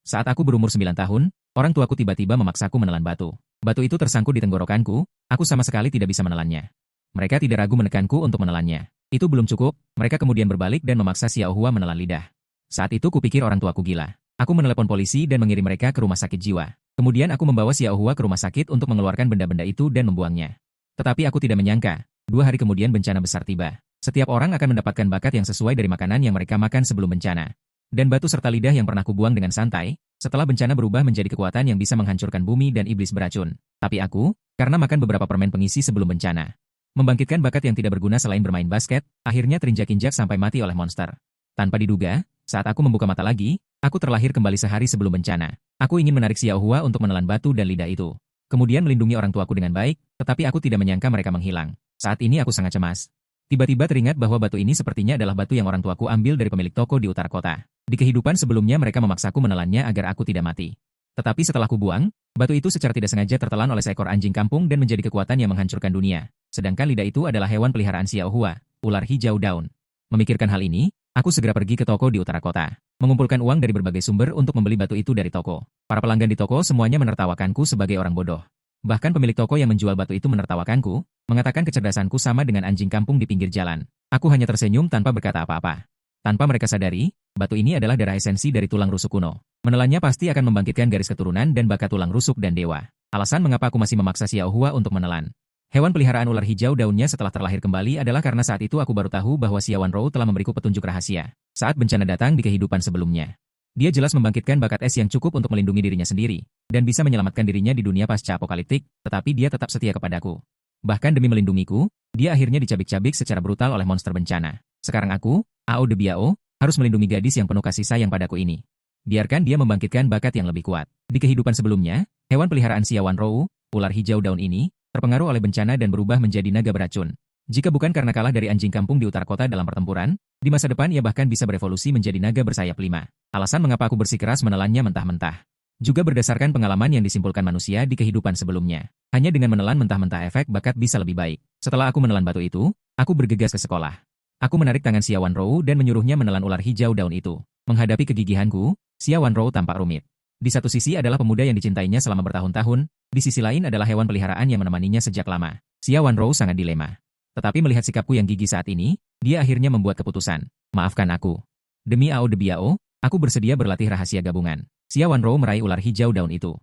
Saat aku berumur 9 tahun, orang tuaku tiba-tiba memaksaku menelan batu. Batu itu tersangkut di tenggorokanku, aku sama sekali tidak bisa menelannya. Mereka tidak ragu menekanku untuk menelannya. Itu belum cukup, mereka kemudian berbalik dan memaksa Xiao Hua menelan lidah. Saat itu kupikir orang tuaku gila. Aku menelepon polisi dan mengirim mereka ke rumah sakit jiwa. Kemudian aku membawa Xiao Hua ke rumah sakit untuk mengeluarkan benda-benda itu dan membuangnya. Tetapi aku tidak menyangka, 2 hari kemudian bencana besar tiba. Setiap orang akan mendapatkan bakat yang sesuai dari makanan yang mereka makan sebelum bencana. Dan batu serta lidah yang pernah kubuang dengan santai, setelah bencana berubah menjadi kekuatan yang bisa menghancurkan bumi dan iblis beracun. Tapi aku, karena makan beberapa permen pengisi sebelum bencana, membangkitkan bakat yang tidak berguna selain bermain basket, akhirnya terinjak-injak sampai mati oleh monster. Tanpa diduga, saat aku membuka mata lagi, aku terlahir kembali sehari sebelum bencana. Aku ingin menarik Xiao Hua untuk menelan batu dan lidah itu. Kemudian melindungi orang tuaku dengan baik, tetapi aku tidak menyangka mereka menghilang. Saat ini aku sangat cemas. Tiba-tiba teringat bahwa batu ini sepertinya adalah batu yang orang tuaku ambil dari pemilik toko di utara kota. Di kehidupan sebelumnya mereka memaksaku menelannya agar aku tidak mati. Tetapi setelah kubuang, batu itu secara tidak sengaja tertelan oleh seekor anjing kampung dan menjadi kekuatan yang menghancurkan dunia. Sedangkan lidah itu adalah hewan peliharaan Xiao Hua, ular hijau daun. Memikirkan hal ini, aku segera pergi ke toko di utara kota, mengumpulkan uang dari berbagai sumber untuk membeli batu itu dari toko. Para pelanggan di toko semuanya menertawakanku sebagai orang bodoh. Bahkan pemilik toko yang menjual batu itu menertawakanku, mengatakan kecerdasanku sama dengan anjing kampung di pinggir jalan. Aku hanya tersenyum tanpa berkata apa-apa. Tanpa mereka sadari, batu ini adalah darah esensi dari tulang rusuk kuno. Menelannya pasti akan membangkitkan garis keturunan dan bakat tulang rusuk dan dewa. Alasan mengapa aku masih memaksa Xiao Hua untuk menelan hewan peliharaan ular hijau daunnya setelah terlahir kembali adalah karena saat itu aku baru tahu bahwa Xiao Rou telah memberiku petunjuk rahasia saat bencana datang di kehidupan sebelumnya. Dia jelas membangkitkan bakat es yang cukup untuk melindungi dirinya sendiri, dan bisa menyelamatkan dirinya di dunia pasca apokaliptik, tetapi dia tetap setia kepadaku. Bahkan demi melindungiku, dia akhirnya dicabik-cabik secara brutal oleh monster bencana. Sekarang aku, Ao de Biao, harus melindungi gadis yang penuh kasih sayang padaku ini. Biarkan dia membangkitkan bakat yang lebih kuat. Di kehidupan sebelumnya, hewan peliharaan Xiao Rou, ular hijau daun ini, terpengaruh oleh bencana dan berubah menjadi naga beracun. Jika bukan karena kalah dari anjing kampung di utara kota dalam pertempuran, di masa depan ia bahkan bisa berevolusi menjadi naga bersayap 5. Alasan mengapa aku bersikeras menelannya mentah-mentah juga berdasarkan pengalaman yang disimpulkan manusia di kehidupan sebelumnya. Hanya dengan menelan mentah-mentah efek bakat bisa lebih baik. Setelah aku menelan batu itu, aku bergegas ke sekolah. Aku menarik tangan Xiao Rou dan menyuruhnya menelan ular hijau daun itu. Menghadapi kegigihanku, Xiao Rou tampak rumit. Di satu sisi adalah pemuda yang dicintainya selama bertahun-tahun, di sisi lain adalah hewan peliharaan yang menemaninya sejak lama. Xiao Rou sangat dilema. Tetapi melihat sikapku yang gigih saat ini, dia akhirnya membuat keputusan. Maafkan aku. Demi Ao de Biao, aku bersedia berlatih rahasia gabungan. Xiao Rou meraih ular hijau daun itu.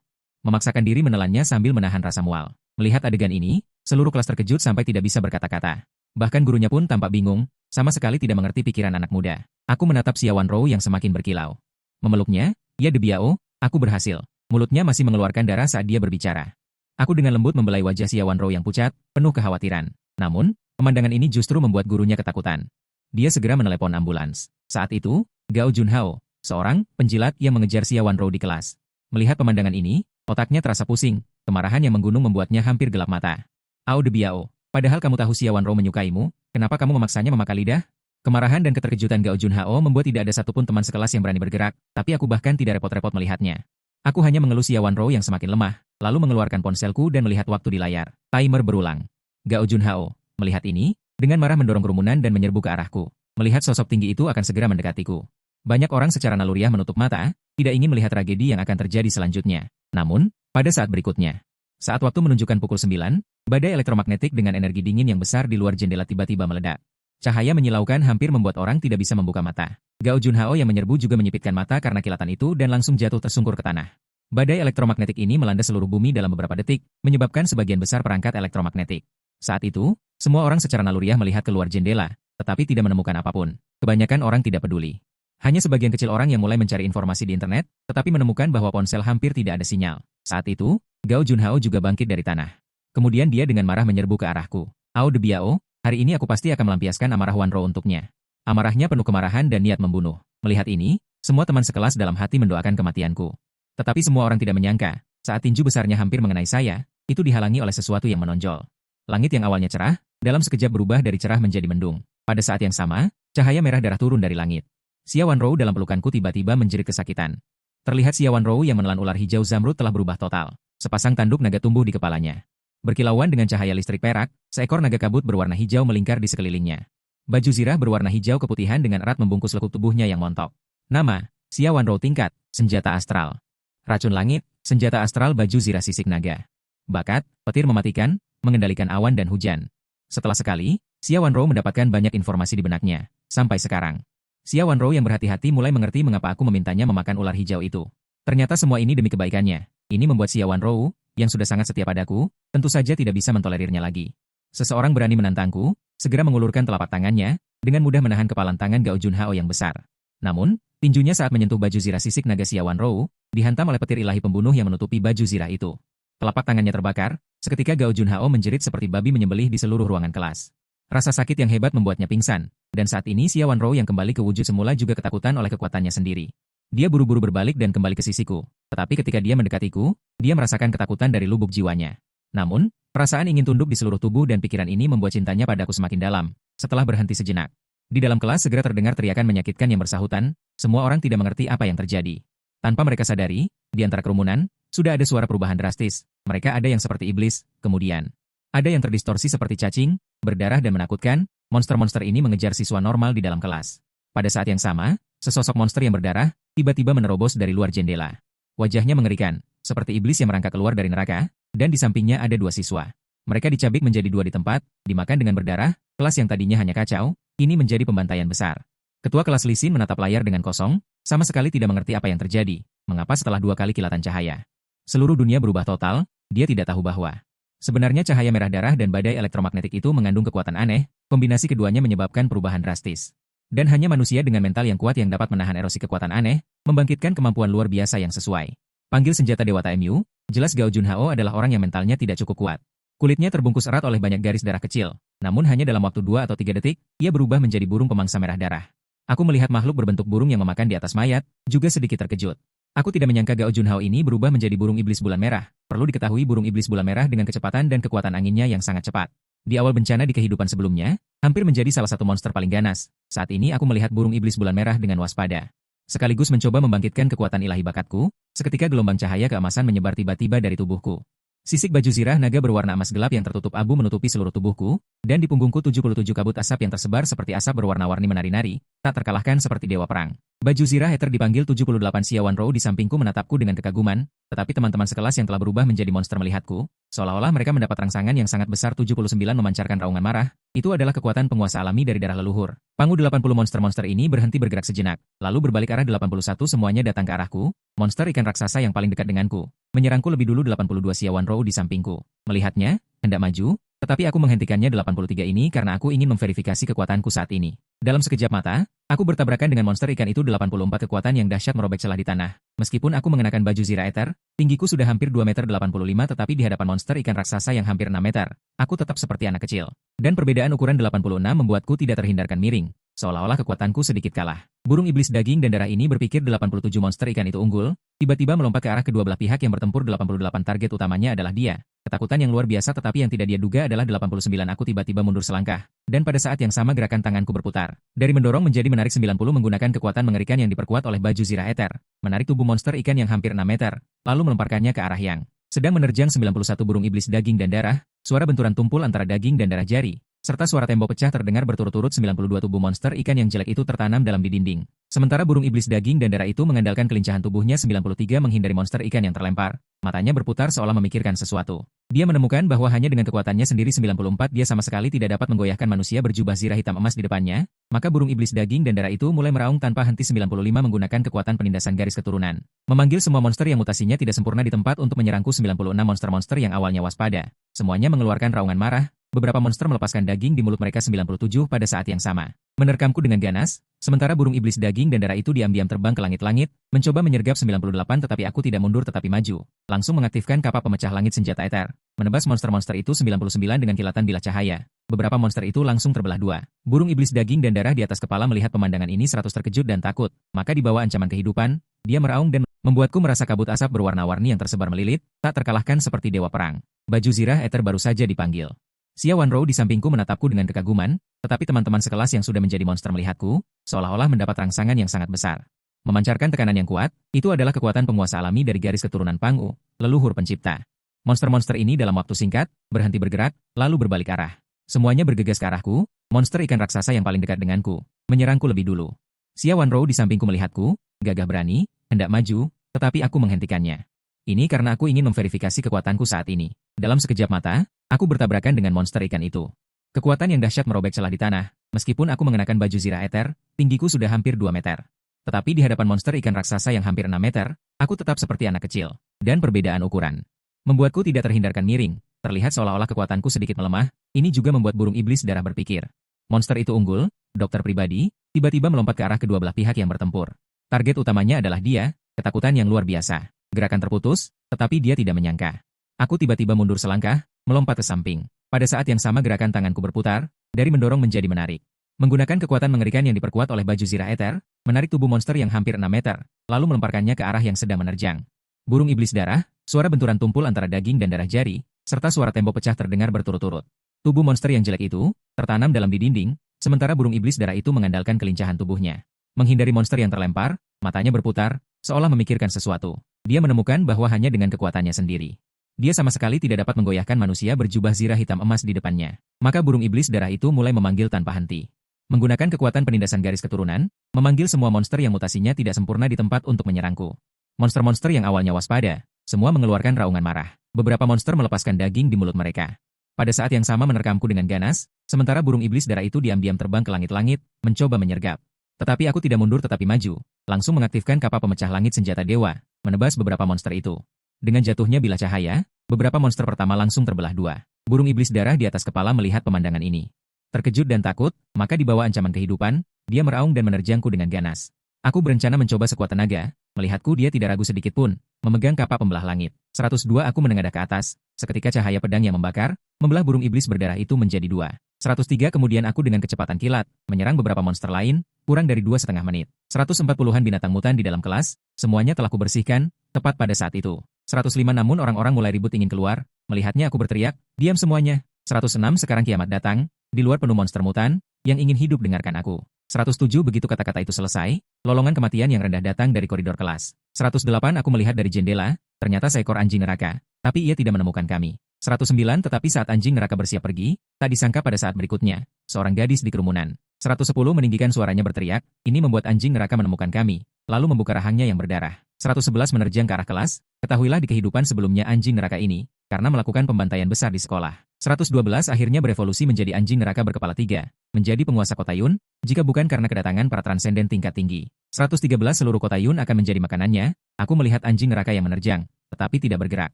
Memaksakan diri menelannya sambil menahan rasa mual. Melihat adegan ini, seluruh kelas terkejut sampai tidak bisa berkata-kata. Bahkan gurunya pun tampak bingung, sama sekali tidak mengerti pikiran anak muda. Aku menatap Xiao Rou yang semakin berkilau. Memeluknya, ya de Biao, aku berhasil. Mulutnya masih mengeluarkan darah saat dia berbicara. Aku dengan lembut membelai wajah Xiao Rou yang pucat, penuh kekhawatiran. Namun, pemandangan ini justru membuat gurunya ketakutan. Dia segera menelepon ambulans. Saat itu, Gao Junhao, seorang penjilat yang mengejar Xiao Rou di kelas. Melihat pemandangan ini, otaknya terasa pusing, kemarahan yang menggunung membuatnya hampir gelap mata. Ao de Biao, padahal kamu tahu Xiao Rou menyukaimu, kenapa kamu memaksanya memakan lidah? Kemarahan dan keterkejutan Gao Junhao membuat tidak ada satupun teman sekelas yang berani bergerak, tapi aku bahkan tidak repot-repot melihatnya. Aku hanya mengelus Xiao Rou yang semakin lemah, lalu mengeluarkan ponselku dan melihat waktu di layar. Timer berulang. Gao Junhao, melihat ini, dengan marah mendorong kerumunan dan menyerbu ke arahku. Melihat sosok tinggi itu akan segera mendekatiku. Banyak orang secara naluriah menutup mata, tidak ingin melihat tragedi yang akan terjadi selanjutnya. Namun, pada saat berikutnya, saat waktu menunjukkan pukul 9, badai elektromagnetik dengan energi dingin yang besar di luar jendela tiba-tiba meledak. Cahaya menyilaukan hampir membuat orang tidak bisa membuka mata. Gao Junhao yang menyerbu juga menyipitkan mata karena kilatan itu dan langsung jatuh tersungkur ke tanah. Badai elektromagnetik ini melanda seluruh bumi dalam beberapa detik, menyebabkan sebagian besar perangkat elektromagnetik. Saat itu, semua orang secara naluriah melihat keluar jendela, tetapi tidak menemukan apapun. Kebanyakan orang tidak peduli. Hanya sebagian kecil orang yang mulai mencari informasi di internet, tetapi menemukan bahwa ponsel hampir tidak ada sinyal. Saat itu, Gao Junhao juga bangkit dari tanah. Kemudian dia dengan marah menyerbu ke arahku. Ao de Biao, hari ini aku pasti akan melampiaskan amarah Wan Rou untuknya. Amarahnya penuh kemarahan dan niat membunuh. Melihat ini, semua teman sekelas dalam hati mendoakan kematianku. Tetapi semua orang tidak menyangka, saat tinju besarnya hampir mengenai saya, itu dihalangi oleh sesuatu yang menonjol. Langit yang awalnya cerah, dalam sekejap berubah dari cerah menjadi mendung. Pada saat yang sama, cahaya merah darah turun dari langit. Xiao Rou dalam pelukanku tiba-tiba menjerit kesakitan. Terlihat Xiao Rou yang menelan ular hijau zamrud telah berubah total. Sepasang tanduk naga tumbuh di kepalanya. Berkilauan dengan cahaya listrik perak, seekor naga kabut berwarna hijau melingkar di sekelilingnya. Baju zirah berwarna hijau keputihan dengan erat membungkus lekuk tubuhnya yang montok. Nama, Xia Wanrou tingkat, senjata astral. Racun langit, senjata astral baju zirah sisik naga. Bakat, petir mematikan, mengendalikan awan dan hujan. Setelah sekali, Xia Wanrou mendapatkan banyak informasi di benaknya. Sampai sekarang, Xia Wanrou yang berhati-hati mulai mengerti mengapa aku memintanya memakan ular hijau itu. Ternyata semua ini demi kebaikannya. Ini membuat Xia Wanrou, yang sudah sangat setia padaku, tentu saja tidak bisa mentolerirnya lagi. Seseorang berani menantangku, segera mengulurkan telapak tangannya, dengan mudah menahan kepalan tangan Gao Junhao yang besar. Namun, tinjunya saat menyentuh baju zirah sisik naga Xia Wanrou, dihantam oleh petir ilahi pembunuh yang menutupi baju zirah itu. Telapak tangannya terbakar, seketika Gao Junhao menjerit seperti babi menyembelih di seluruh ruangan kelas. Rasa sakit yang hebat membuatnya pingsan, dan saat ini Xia Wanrou yang kembali ke wujud semula juga ketakutan oleh kekuatannya sendiri. Dia buru-buru berbalik dan kembali ke sisiku, tetapi ketika dia mendekatiku, dia merasakan ketakutan dari lubuk jiwanya. Namun, perasaan ingin tunduk di seluruh tubuh dan pikiran ini membuat cintanya padaku semakin dalam. Setelah berhenti sejenak, di dalam kelas segera terdengar teriakan menyakitkan yang bersahutan, semua orang tidak mengerti apa yang terjadi. Tanpa mereka sadari, di antara kerumunan, sudah ada suara perubahan drastis. Mereka ada yang seperti iblis, kemudian ada yang terdistorsi seperti cacing, berdarah dan menakutkan. Monster-monster ini mengejar siswa normal di dalam kelas. Pada saat yang sama, sesosok monster yang berdarah tiba-tiba menerobos dari luar jendela. Wajahnya mengerikan, seperti iblis yang merangkak keluar dari neraka, dan di sampingnya ada dua siswa. Mereka dicabik menjadi dua di tempat, dimakan dengan berdarah. Kelas yang tadinya hanya kacau, ini menjadi pembantaian besar. Ketua kelas Li Xin menatap layar dengan kosong, sama sekali tidak mengerti apa yang terjadi. Mengapa setelah dua kali kilatan cahaya, seluruh dunia berubah total? Dia tidak tahu bahwa sebenarnya cahaya merah darah dan badai elektromagnetik itu mengandung kekuatan aneh. Kombinasi keduanya menyebabkan perubahan drastis. Dan hanya manusia dengan mental yang kuat yang dapat menahan erosi kekuatan aneh, membangkitkan kemampuan luar biasa yang sesuai. Panggil senjata Dewata MU, jelas Gao Junhao adalah orang yang mentalnya tidak cukup kuat. Kulitnya terbungkus erat oleh banyak garis darah kecil, namun hanya dalam waktu 2 atau 3 detik, ia berubah menjadi burung pemangsa merah darah. Aku melihat makhluk berbentuk burung yang memakan di atas mayat, juga sedikit terkejut. Aku tidak menyangka Gao Junhao ini berubah menjadi burung iblis bulan merah. Perlu diketahui burung iblis bulan merah dengan kecepatan dan kekuatan anginnya yang sangat cepat. Di awal bencana di kehidupan sebelumnya, hampir menjadi salah satu monster paling ganas. Saat ini aku melihat burung iblis bulan merah dengan waspada. Sekaligus mencoba membangkitkan kekuatan ilahi bakatku, seketika gelombang cahaya keemasan menyebar tiba-tiba dari tubuhku. Sisik baju zirah naga berwarna emas gelap yang tertutup abu menutupi seluruh tubuhku, dan di punggungku 77 kabut asap yang tersebar seperti asap berwarna-warni menari-nari, tak terkalahkan seperti dewa perang. Baju zirah ether dipanggil 78 Xia Wanrou di sampingku menatapku dengan kekaguman, tetapi teman-teman sekelas yang telah berubah menjadi monster melihatku, seolah-olah mereka mendapat rangsangan yang sangat besar. 79 memancarkan raungan marah, itu adalah kekuatan penguasa alami dari darah leluhur. Panggu 80 monster-monster ini berhenti bergerak sejenak, lalu berbalik arah 81 semuanya datang ke arahku, monster ikan raksasa yang paling dekat denganku. Menyerangku lebih dulu 82 Xia Wanrou di sampingku. Melihatnya, hendak maju, tetapi aku menghentikannya 83 ini karena aku ingin memverifikasi kekuatanku saat ini. Dalam sekejap mata, aku bertabrakan dengan monster ikan itu 84 kekuatan yang dahsyat merobek celah di tanah. Meskipun aku mengenakan baju zirah ether, tinggiku sudah hampir 2 meter 85 tetapi di hadapan monster ikan raksasa yang hampir 6 meter, aku tetap seperti anak kecil. Dan perbedaan ukuran 86 membuatku tidak terhindarkan miring. Seolah-olah kekuatanku sedikit kalah. Burung iblis daging dan darah ini berpikir 87 monster ikan itu unggul, tiba-tiba melompat ke arah kedua belah pihak yang bertempur. 88 target utamanya adalah dia. Ketakutan yang luar biasa tetapi yang tidak dia duga adalah 89. Aku tiba-tiba mundur selangkah, dan pada saat yang sama gerakan tanganku berputar. Dari mendorong menjadi menarik 90 menggunakan kekuatan mengerikan yang diperkuat oleh baju zirah ether. Menarik tubuh monster ikan yang hampir 6 meter, lalu melemparkannya ke arah yang sedang menerjang 91 burung iblis daging dan darah. Suara benturan tumpul antara daging dan darah jari, serta suara tembok pecah terdengar berturut-turut. 92 tubuh monster ikan yang jelek itu tertanam dalam di dinding. Sementara burung iblis daging dan darah itu mengandalkan kelincahan tubuhnya. 93 menghindari monster ikan yang terlempar. Matanya berputar seolah memikirkan sesuatu. Dia menemukan bahwa hanya dengan kekuatannya sendiri 94 dia sama sekali tidak dapat menggoyahkan manusia berjubah zirah hitam emas di depannya. Maka burung iblis daging dan darah itu mulai meraung tanpa henti. 95 menggunakan kekuatan penindasan garis keturunan. Memanggil semua monster yang mutasinya tidak sempurna di tempat untuk menyerangku. 96 monster-monster yang awalnya waspada. Semuanya mengeluarkan raungan marah. Beberapa monster melepaskan daging di mulut mereka. 97 pada saat yang sama menerkamku dengan ganas, sementara burung iblis daging dan darah itu diam-diam terbang ke langit-langit, mencoba menyergap 98 tetapi aku tidak mundur tetapi maju, langsung mengaktifkan kapal pemecah langit senjata ether, menebas monster-monster itu 99 dengan kilatan bilah cahaya. Beberapa monster itu langsung terbelah dua. Burung iblis daging dan darah di atas kepala melihat pemandangan ini 100 terkejut dan takut, maka di bawah ancaman kehidupan, dia meraung dan membuatku merasa kabut asap berwarna-warni yang tersebar melilit, tak terkalahkan seperti dewa perang. Baju zirah ether baru saja dipanggil. Xia Wanrou di sampingku menatapku dengan kekaguman, tetapi teman-teman sekelas yang sudah menjadi monster melihatku, seolah-olah mendapat rangsangan yang sangat besar. Memancarkan tekanan yang kuat, itu adalah kekuatan penguasa alami dari garis keturunan Pangu, leluhur pencipta. Monster-monster ini dalam waktu singkat, berhenti bergerak, lalu berbalik arah. Semuanya bergegas ke arahku, monster ikan raksasa yang paling dekat denganku, menyerangku lebih dulu. Xia Wanrou di sampingku melihatku, gagah berani, hendak maju, tetapi aku menghentikannya. Ini karena aku ingin memverifikasi kekuatanku saat ini. Dalam sekejap mata, aku bertabrakan dengan monster ikan itu. Kekuatan yang dahsyat merobek celah di tanah, meskipun aku mengenakan baju zirah eter, tinggiku sudah hampir 2 meter. Tetapi di hadapan monster ikan raksasa yang hampir 6 meter, aku tetap seperti anak kecil. Dan perbedaan ukuran membuatku tidak terhindarkan miring, terlihat seolah-olah kekuatanku sedikit melemah, ini juga membuat burung iblis darah berpikir. Monster itu unggul, dokter pribadi, tiba-tiba melompat ke arah kedua belah pihak yang bertempur. Target utamanya adalah dia, ketakutan yang luar biasa. Gerakan terputus, tetapi dia tidak menyangka. Aku tiba-tiba mundur selangkah, melompat ke samping. Pada saat yang sama gerakan tanganku berputar, dari mendorong menjadi menarik. Menggunakan kekuatan mengerikan yang diperkuat oleh baju zirah eter, menarik tubuh monster yang hampir 6 meter, lalu melemparkannya ke arah yang sedang menerjang. Burung iblis darah, suara benturan tumpul antara daging dan darah jari, serta suara tembok pecah terdengar berturut-turut. Tubuh monster yang jelek itu, tertanam dalam di dinding, sementara burung iblis darah itu mengandalkan kelincahan tubuhnya. Menghindari monster yang terlempar, matanya berputar, seolah memikirkan sesuatu. Dia menemukan bahwa hanya dengan kekuatannya sendiri, dia sama sekali tidak dapat menggoyahkan manusia berjubah zirah hitam emas di depannya. Maka burung iblis darah itu mulai memanggil tanpa henti. Menggunakan kekuatan penindasan garis keturunan, memanggil semua monster yang mutasinya tidak sempurna di tempat untuk menyerangku. Monster-monster yang awalnya waspada, semua mengeluarkan raungan marah. Beberapa monster melepaskan daging di mulut mereka. Pada saat yang sama menerkamku dengan ganas, sementara burung iblis darah itu diam-diam terbang ke langit-langit, mencoba menyergap. Tetapi aku tidak mundur tetapi maju, langsung mengaktifkan kapal pemecah langit senjata dewa, menebas beberapa monster itu. Dengan jatuhnya bilah cahaya, beberapa monster pertama langsung terbelah dua. Burung iblis darah di atas kepala melihat pemandangan ini. Terkejut dan takut, maka di bawah ancaman kehidupan, dia meraung dan menerjangku dengan ganas. Aku berencana mencoba sekuat tenaga, melihatku dia tidak ragu sedikit pun, memegang kapak pembelah langit. 102 aku menengadah ke atas, seketika cahaya pedang yang membakar, membelah burung iblis berdarah itu menjadi 2. 103 kemudian aku dengan kecepatan kilat, menyerang beberapa monster lain, kurang dari 2,5 menit. 140-an binatang mutan di dalam kelas, semuanya telah kubersihkan, tepat pada saat itu. 105 namun orang-orang mulai ribut ingin keluar, melihatnya aku berteriak, diam semuanya. 106 sekarang kiamat datang, di luar penuh monster mutan, yang ingin hidup dengarkan aku. 107 begitu kata-kata itu selesai, lolongan kematian yang rendah datang dari koridor kelas. 108 aku melihat dari jendela, ternyata seekor anjing neraka, tapi ia tidak menemukan kami. 109 tetapi saat anjing neraka bersiap pergi, tak disangka pada saat berikutnya, seorang gadis di kerumunan. 110 meninggikan suaranya berteriak, ini membuat anjing neraka menemukan kami, lalu membuka rahangnya yang berdarah. 111 menerjang ke arah kelas, ketahuilah di kehidupan sebelumnya anjing neraka ini, karena melakukan pembantaian besar di sekolah. 112 akhirnya berevolusi menjadi anjing neraka berkepala 3, menjadi penguasa kota Yun, jika bukan karena kedatangan para transenden tingkat tinggi. 113 seluruh kota Yun akan menjadi makanannya, aku melihat anjing neraka yang menerjang, tetapi tidak bergerak.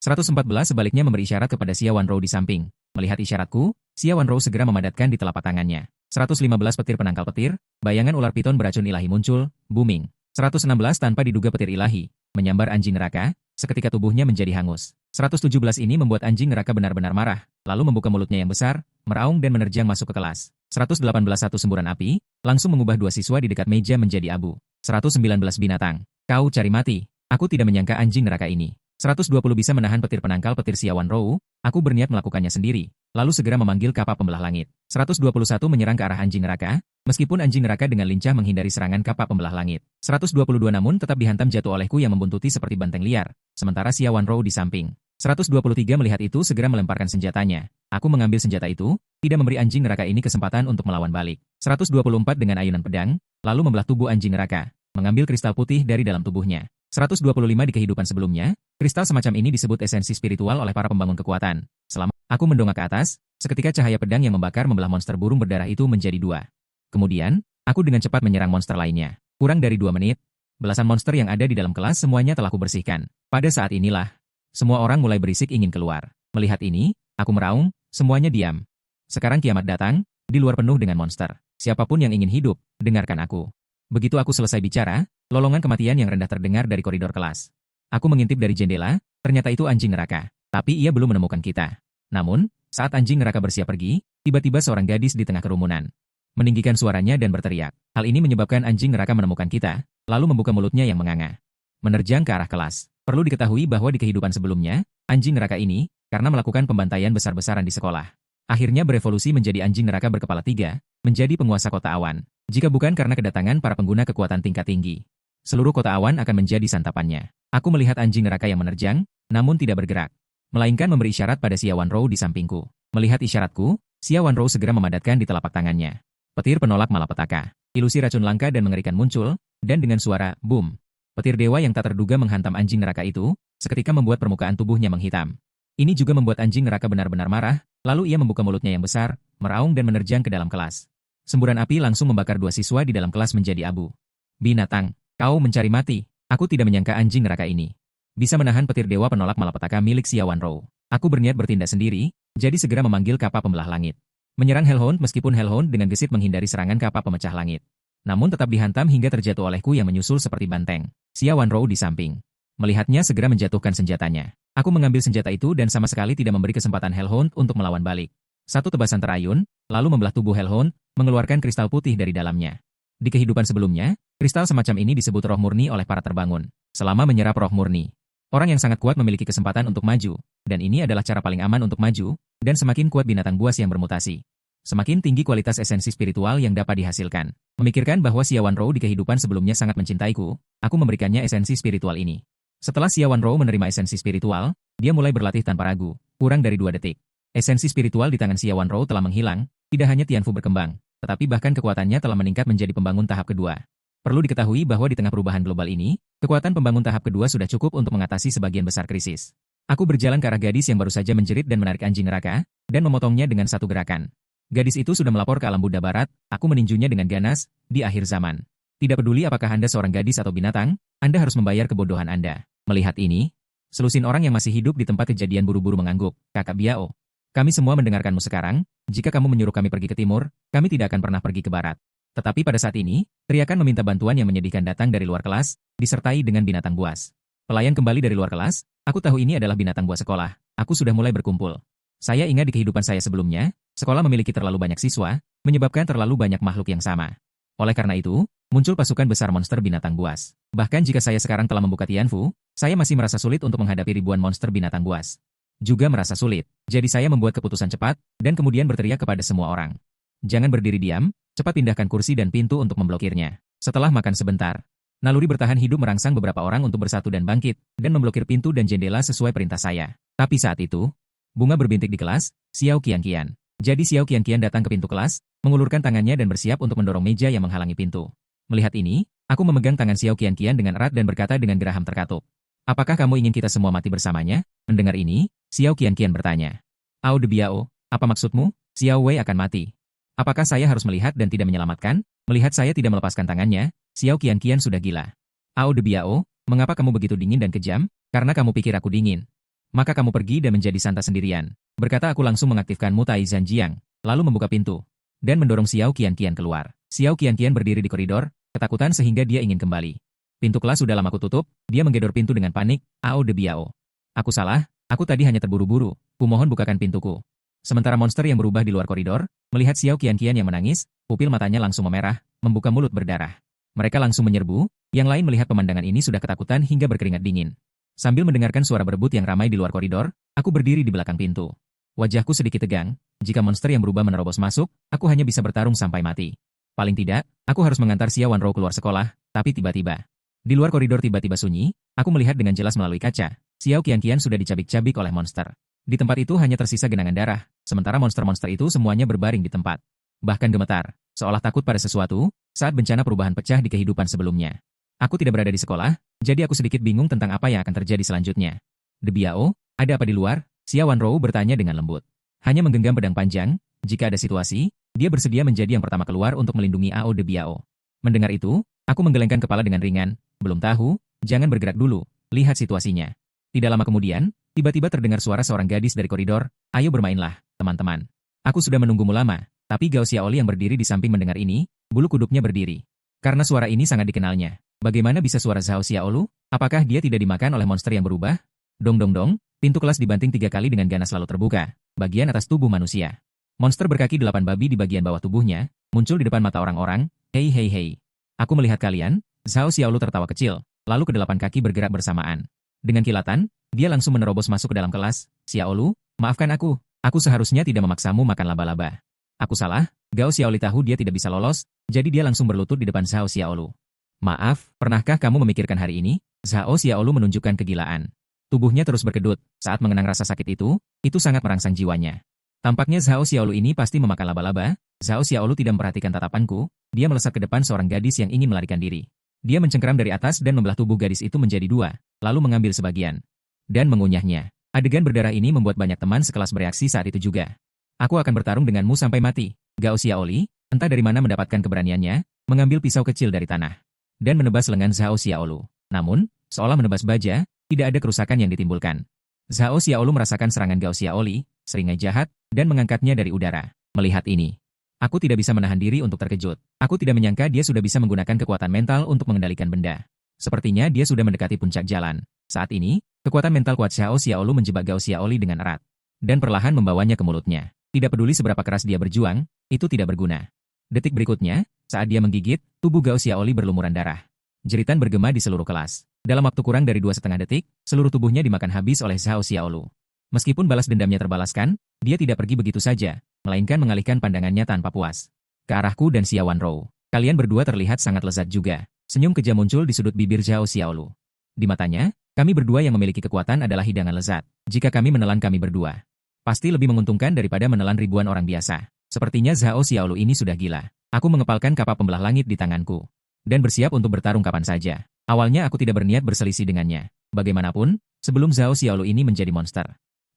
114 sebaliknya memberi isyarat kepada Xia Wanrou di samping. Melihat isyaratku, Xia Wanrou segera memadatkan di telapak tangannya. 115 petir penangkal petir, bayangan ular piton beracun ilahi muncul, booming. 116 tanpa diduga petir ilahi, menyambar anjing neraka, seketika tubuhnya menjadi hangus. 117 ini membuat anjing neraka benar-benar marah, lalu membuka mulutnya yang besar, meraung dan menerjang masuk ke kelas. 118 satu semburan api, langsung mengubah 2 siswa di dekat meja menjadi abu. 119 binatang, kau cari mati, aku tidak menyangka anjing neraka ini. 120 bisa menahan petir penangkal petir Xia Wanrou, aku berniat melakukannya sendiri, lalu segera memanggil kapak pembelah langit. 121 menyerang ke arah anjing neraka, meskipun anjing neraka dengan lincah menghindari serangan kapak pembelah langit. 122 namun tetap dihantam jatuh olehku yang membuntuti seperti banteng liar, sementara Xia Wanrou di samping. 123 melihat itu segera melemparkan senjatanya. Aku mengambil senjata itu, tidak memberi anjing neraka ini kesempatan untuk melawan balik. 124 dengan ayunan pedang, lalu membelah tubuh anjing neraka, mengambil kristal putih dari dalam tubuhnya. 125 di kehidupan sebelumnya, kristal semacam ini disebut esensi spiritual oleh para pembangun kekuatan. Selama aku mendongak ke atas, seketika cahaya pedang yang membakar membelah monster burung berdarah itu menjadi 2. Kemudian, aku dengan cepat menyerang monster lainnya. Kurang dari 2 menit, belasan monster yang ada di dalam kelas semuanya telah kubersihkan. Pada saat inilah, semua orang mulai berisik ingin keluar. Melihat ini, aku meraung, semuanya diam. Sekarang kiamat datang, di luar penuh dengan monster. Siapapun yang ingin hidup, dengarkan aku. Begitu aku selesai bicara, lolongan kematian yang rendah terdengar dari koridor kelas. Aku mengintip dari jendela, ternyata itu anjing neraka. Tapi ia belum menemukan kita. Namun, saat anjing neraka bersiap pergi, tiba-tiba seorang gadis di tengah kerumunan meninggikan suaranya dan berteriak. Hal ini menyebabkan anjing neraka menemukan kita, lalu membuka mulutnya yang menganga. Menerjang ke arah kelas. Perlu diketahui bahwa di kehidupan sebelumnya, anjing neraka ini, karena melakukan pembantaian besar-besaran di sekolah, akhirnya berevolusi menjadi anjing neraka berkepala 3, menjadi penguasa kota awan. Jika bukan karena kedatangan para pengguna kekuatan tingkat tinggi, seluruh kota awan akan menjadi santapannya. Aku melihat anjing neraka yang menerjang, namun tidak bergerak, melainkan memberi isyarat pada Xia Wanrou di sampingku. Melihat isyaratku, Xia Wanrou segera memadatkan di telapak tangannya. Petir penolak malapetaka. Ilusi racun langka dan mengerikan muncul, dan dengan suara boom, petir dewa yang tak terduga menghantam anjing neraka itu, seketika membuat permukaan tubuhnya menghitam. Ini juga membuat anjing neraka benar-benar marah, lalu ia membuka mulutnya yang besar, meraung dan menerjang ke dalam kelas. Semburan api langsung membakar dua siswa di dalam kelas menjadi abu. Binatang, kau mencari mati. Aku tidak menyangka anjing neraka ini bisa menahan petir dewa penolak malapetaka milik Xiaowan Rou. Aku berniat bertindak sendiri, jadi segera memanggil kapal pembelah langit. Menyerang Hellhound meskipun Hellhound dengan gesit menghindari serangan kapal pemecah langit. Namun tetap dihantam hingga terjatuh olehku yang menyusul seperti banteng. Xiaowan Rou di samping. Melihatnya segera menjatuhkan senjatanya. Aku mengambil senjata itu dan sama sekali tidak memberi kesempatan Hellhound untuk melawan balik. Satu tebasan terayun, lalu membelah tubuh Hellhound, mengeluarkan kristal putih dari dalamnya. Di kehidupan sebelumnya, kristal semacam ini disebut roh murni oleh para terbangun. Selama menyerap roh murni, orang yang sangat kuat memiliki kesempatan untuk maju, dan ini adalah cara paling aman untuk maju, dan semakin kuat binatang buas yang bermutasi, semakin tinggi kualitas esensi spiritual yang dapat dihasilkan. Memikirkan bahwa Xiaowan Rou di kehidupan sebelumnya sangat mencintaiku, aku memberikannya esensi spiritual ini. Setelah Xiaowan Rou menerima esensi spiritual, dia mulai berlatih tanpa ragu, kurang dari 2 detik. Esensi spiritual di tangan Xiaowan Rou telah menghilang, tidak hanya Tianfu berkembang, tetapi bahkan kekuatannya telah meningkat menjadi pembangun tahap kedua. Perlu diketahui bahwa di tengah perubahan global ini, kekuatan pembangun tahap kedua sudah cukup untuk mengatasi sebagian besar krisis. Aku berjalan ke arah gadis yang baru saja menjerit dan menarik anjing neraka, dan memotongnya dengan satu gerakan. Gadis itu sudah melapor ke alam Buddha Barat, aku meninjunya dengan ganas, di akhir zaman. Tidak peduli apakah Anda seorang gadis atau binatang, Anda harus membayar kebodohan Anda. Melihat ini, selusin orang yang masih hidup di tempat kejadian buru-buru mengangguk, Kakak Biao. Kami semua mendengarkanmu sekarang, jika kamu menyuruh kami pergi ke timur, kami tidak akan pernah pergi ke barat. Tetapi pada saat ini, teriakan meminta bantuan yang menyedihkan datang dari luar kelas, disertai dengan binatang buas. Pelayan kembali dari luar kelas, aku tahu ini adalah binatang buas sekolah, aku sudah mulai berkumpul. Saya ingat di kehidupan saya sebelumnya, sekolah memiliki terlalu banyak siswa, menyebabkan terlalu banyak makhluk yang sama. Oleh karena itu, muncul pasukan besar monster binatang buas. Bahkan jika saya sekarang telah membuka Tianfu, saya masih merasa sulit untuk menghadapi ribuan monster binatang buas. Juga merasa sulit, jadi saya membuat keputusan cepat, dan kemudian berteriak kepada semua orang. Jangan berdiri diam, cepat pindahkan kursi dan pintu untuk memblokirnya. Setelah makan sebentar, naluri bertahan hidup merangsang beberapa orang untuk bersatu dan bangkit, dan memblokir pintu dan jendela sesuai perintah saya. Tapi saat itu, bunga berbintik di kelas, Xiao Qianqian. Jadi Xiao Qianqian datang ke pintu kelas, mengulurkan tangannya dan bersiap untuk mendorong meja yang menghalangi pintu. Melihat ini, aku memegang tangan Xiao Qianqian dengan erat dan berkata dengan geraham terkatup. Apakah kamu ingin kita semua mati bersamanya? Mendengar ini, Xiao Qianqian bertanya. Ao de Biao, apa maksudmu? Xiao Wei akan mati. Apakah saya harus melihat dan tidak menyelamatkan? Melihat saya tidak melepaskan tangannya, Xiao Qianqian sudah gila. Ao de Biao, mengapa kamu begitu dingin dan kejam? Karena kamu pikir aku dingin. Maka kamu pergi dan menjadi santa sendirian. Berkata aku langsung mengaktifkan Mutai Zanjiang, lalu membuka pintu, dan mendorong Xiao Qianqian keluar. Xiao Qianqian berdiri di koridor, ketakutan sehingga dia ingin kembali. Pintu kelas sudah lama kututup, dia menggedor pintu dengan panik, Ao de Biao. Aku salah, aku tadi hanya terburu-buru, kumohon bukakan pintuku. Sementara monster yang berubah di luar koridor, melihat Xiao Qianqian yang menangis, pupil matanya langsung memerah, membuka mulut berdarah. Mereka langsung menyerbu, yang lain melihat pemandangan ini sudah ketakutan hingga berkeringat dingin. Sambil mendengarkan suara berebut yang ramai di luar koridor, aku berdiri di belakang pintu. Wajahku sedikit tegang, jika monster yang berubah menerobos masuk, aku hanya bisa bertarung sampai mati. Paling tidak, aku harus mengantar Xiaowan Rou keluar sekolah, tapi tiba-tiba. Di luar koridor tiba-tiba sunyi, aku melihat dengan jelas melalui kaca, Xiao Qianqian sudah dicabik-cabik oleh monster. Di tempat itu hanya tersisa genangan darah, sementara monster-monster itu semuanya berbaring di tempat. Bahkan gemetar, seolah takut pada sesuatu, saat bencana perubahan pecah di kehidupan sebelumnya. Aku tidak berada di sekolah, jadi aku sedikit bingung tentang apa yang akan terjadi selanjutnya. De Biao, ada apa di luar? Xiaowan Rou bertanya dengan lembut. Hanya menggenggam pedang panjang, jika ada situasi, dia bersedia menjadi yang pertama keluar untuk melindungi Ao de Biao. Mendengar itu, aku menggelengkan kepala dengan ringan, belum tahu, jangan bergerak dulu, lihat situasinya. Tidak lama kemudian, tiba-tiba terdengar suara seorang gadis dari koridor, ayo bermainlah, teman-teman. Aku sudah menunggumu lama, tapi Gao Xiaoli yang berdiri di samping mendengar ini, bulu kuduknya berdiri. Karena suara ini sangat dikenalnya. Bagaimana bisa suara Zhao Xiaolu? Apakah dia tidak dimakan oleh monster yang berubah? Dong dong dong, pintu kelas dibanting 3 kali dengan ganas lalu terbuka, bagian atas tubuh manusia. Monster berkaki 8 babi di bagian bawah tubuhnya, muncul di depan mata orang-orang, hei hei hei. Aku melihat kalian, Zhao Xiaolu tertawa kecil, lalu kedelapan kaki bergerak bersamaan. Dengan kilatan, dia langsung menerobos masuk ke dalam kelas. Xiaolu, maafkan aku seharusnya tidak memaksamu makan laba-laba. Aku salah, Gao Xiaoli tahu dia tidak bisa lolos, jadi dia langsung berlutut di depan Zhao Xiaolu. Maaf, pernahkah kamu memikirkan hari ini? Zhao Xiaolu menunjukkan kegilaan. Tubuhnya terus berkedut, saat mengenang rasa sakit itu sangat merangsang jiwanya. Tampaknya Zhao Xiaolu ini pasti memakan laba-laba. Zhao Xiaolu tidak memperhatikan tatapanku, dia melesat ke depan seorang gadis yang ingin melarikan diri. Dia mencengkeram dari atas dan membelah tubuh gadis itu menjadi dua, lalu mengambil sebagian dan mengunyahnya. Adegan berdarah ini membuat banyak teman sekelas bereaksi saat itu juga. Aku akan bertarung denganmu sampai mati. Gao Xiaoli, entah dari mana mendapatkan keberaniannya, mengambil pisau kecil dari tanah dan menebas lengan Zhao Xiaolu. Namun, seolah menebas baja, tidak ada kerusakan yang ditimbulkan. Zhao Xiaolu merasakan serangan Gao Xiaoli, seringai jahat, dan mengangkatnya dari udara. Melihat ini, aku tidak bisa menahan diri untuk terkejut. Aku tidak menyangka dia sudah bisa menggunakan kekuatan mental untuk mengendalikan benda. Sepertinya dia sudah mendekati puncak jalan. Saat ini, kekuatan mental kuat Zhao Xiaolu menjebak Gao Xiaoli dengan erat dan perlahan membawanya ke mulutnya. Tidak peduli seberapa keras dia berjuang, itu tidak berguna. Detik berikutnya, saat dia menggigit, tubuh Gao Xiaoli berlumuran darah. Jeritan bergema di seluruh kelas. Dalam waktu kurang dari 2,5 detik, seluruh tubuhnya dimakan habis oleh Zhao Xiaolu. Meskipun balas dendamnya terbalaskan, dia tidak pergi begitu saja, melainkan mengalihkan pandangannya tanpa puas ke arahku dan Xia Wanrou. Kalian berdua terlihat sangat lezat juga. Senyum kejam muncul di sudut bibir Zhao Xiaolu. Di matanya, kami berdua yang memiliki kekuatan adalah hidangan lezat. Jika kami menelan kami berdua, pasti lebih menguntungkan daripada menelan ribuan orang biasa. Sepertinya Zhao Xiaolu ini sudah gila. Aku mengepalkan kapak pembelah langit di tanganku dan bersiap untuk bertarung kapan saja. Awalnya aku tidak berniat berselisih dengannya. Bagaimanapun, sebelum Zhao Xiaolu ini menjadi monster,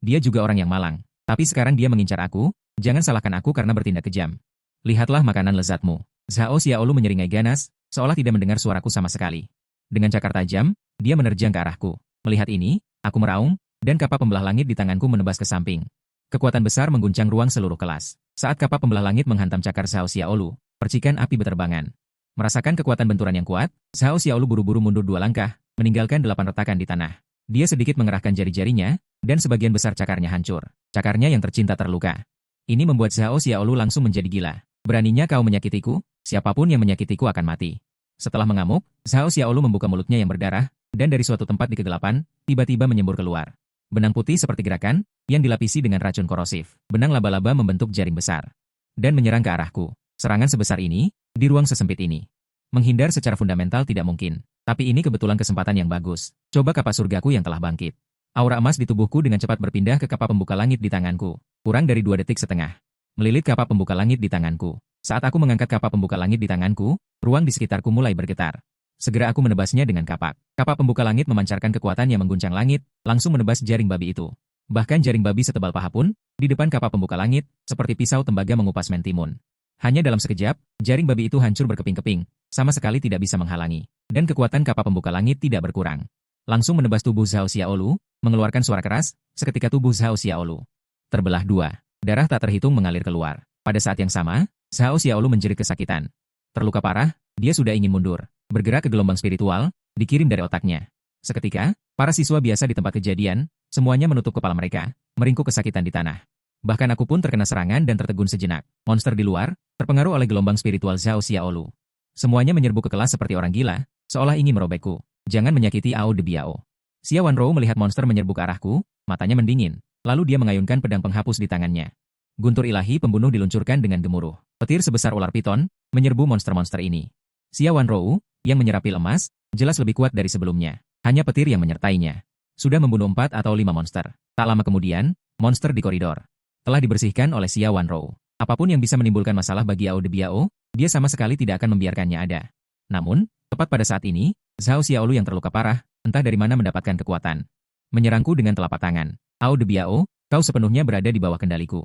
dia juga orang yang malang. Tapi sekarang dia mengincar aku, jangan salahkan aku karena bertindak kejam. Lihatlah makanan lezatmu. Zhao Xiaolu menyeringai ganas, seolah tidak mendengar suaraku sama sekali. Dengan cakar tajam, dia menerjang ke arahku. Melihat ini, aku meraung, dan kapak pembelah langit di tanganku menebas ke samping. Kekuatan besar mengguncang ruang seluruh kelas. Saat kapak pembelah langit menghantam cakar Zhao Xiaolu, percikan api berterbangan. Merasakan kekuatan benturan yang kuat, Zhao Xiaolu buru-buru mundur 2 langkah, meninggalkan 8 retakan di tanah. Dia sedikit mengerahkan jari-jarinya, dan sebagian besar cakarnya hancur. Cakarnya yang tercinta terluka. Ini membuat Zhao Xiaolu langsung menjadi gila. Beraninya kau menyakitiku? Siapapun yang menyakitiku akan mati. Setelah mengamuk, Zhao Xiaolu membuka mulutnya yang berdarah, dan dari suatu tempat di kegelapan, tiba-tiba menyembur keluar benang putih seperti gerakan, yang dilapisi dengan racun korosif. Benang laba-laba membentuk jaring besar dan menyerang ke arahku. Serangan sebesar ini, di ruang sesempit ini, menghindar secara fundamental tidak mungkin. Tapi ini kebetulan kesempatan yang bagus. Coba kapak surgaku yang telah bangkit. Aura emas di tubuhku dengan cepat berpindah ke kapak pembuka langit di tanganku. Kurang dari 2 detik setengah. Melilit kapak pembuka langit di tanganku. Saat aku mengangkat kapak pembuka langit di tanganku, ruang di sekitarku mulai bergetar. Segera aku menebasnya dengan kapak. Kapak pembuka langit memancarkan kekuatan yang mengguncang langit, langsung menebas jaring babi itu. Bahkan jaring babi setebal paha pun, di depan kapak pembuka langit, seperti pisau tembaga mengupas mentimun. Hanya dalam sekejap, jaring babi itu hancur berkeping-keping, sama sekali tidak bisa menghalangi. Dan kekuatan kapak pembuka langit tidak berkurang. Langsung menebas tubuh Zhao Xiaolu, mengeluarkan suara keras, seketika tubuh Zhao Xiaolu terbelah 2. Darah tak terhitung mengalir keluar. Pada saat yang sama, Zhao Xiaolu menjerit kesakitan. Terluka parah, dia sudah ingin mundur. Bergerak ke gelombang spiritual, dikirim dari otaknya. Seketika, para siswa biasa di tempat kejadian, semuanya menutup kepala mereka, meringkuk kesakitan di tanah. Bahkan aku pun terkena serangan dan tertegun sejenak. Monster di luar, terpengaruh oleh gelombang spiritual Zhao Xiaolu. Semuanya menyerbu ke kelas seperti orang gila, seolah ingin merobekku. Jangan menyakiti Ao de Biao. Xia Wanrou melihat monster menyerbu ke arahku, matanya mendingin. Lalu dia mengayunkan pedang penghapus di tangannya. Guntur ilahi pembunuh diluncurkan dengan gemuruh. Petir sebesar ular piton, menyerbu monster-monster ini. Xia Wanrou, yang menyerapi emas, jelas lebih kuat dari sebelumnya. Hanya petir yang menyertainya. Sudah membunuh 4 atau 5 monster. Tak lama kemudian, monster di koridor telah dibersihkan oleh Xia Wanrou. Apapun yang bisa menimbulkan masalah bagi Ao de Biao, dia sama sekali tidak akan membiarkannya ada. Namun, tepat pada saat ini, Zhao Xiaolu yang terluka parah, entah dari mana mendapatkan kekuatan, menyerangku dengan telapak tangan. Ao de Biao, kau sepenuhnya berada di bawah kendaliku.